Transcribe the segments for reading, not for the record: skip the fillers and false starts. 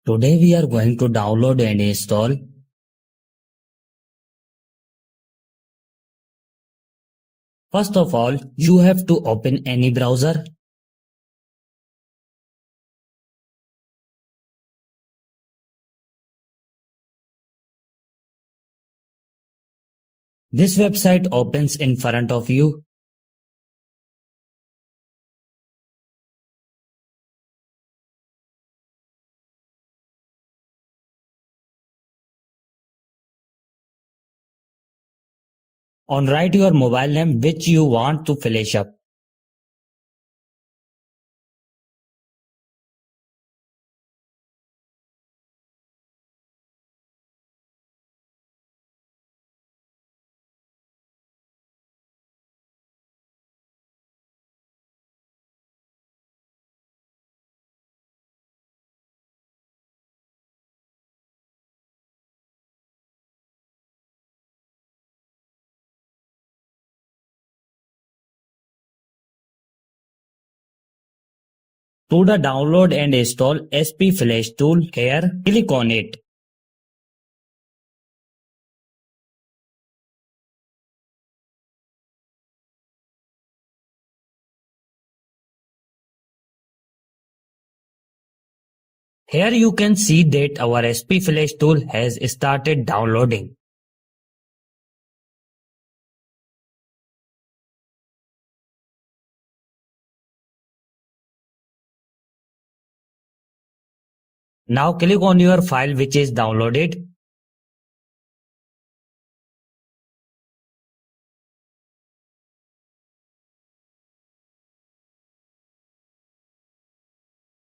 Today we are going to download and install. First of all, you have to open any browser. This website opens in front of you. On write your mobile name which you want to flash up. To the download and install SP Flash tool here, click on it. Here you can see that our SP Flash tool has started downloading. Now click on your file which is downloaded.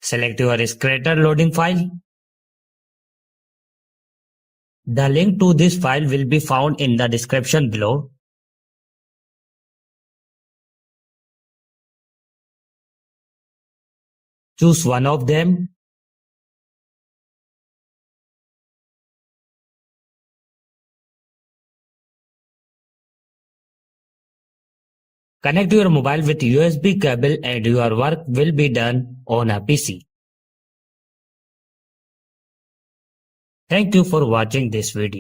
Select your Scratter loading file. The link to this file will be found in the description below. Choose one of them. Connect your mobile with USB cable and your work will be done on a PC. Thank you for watching this video.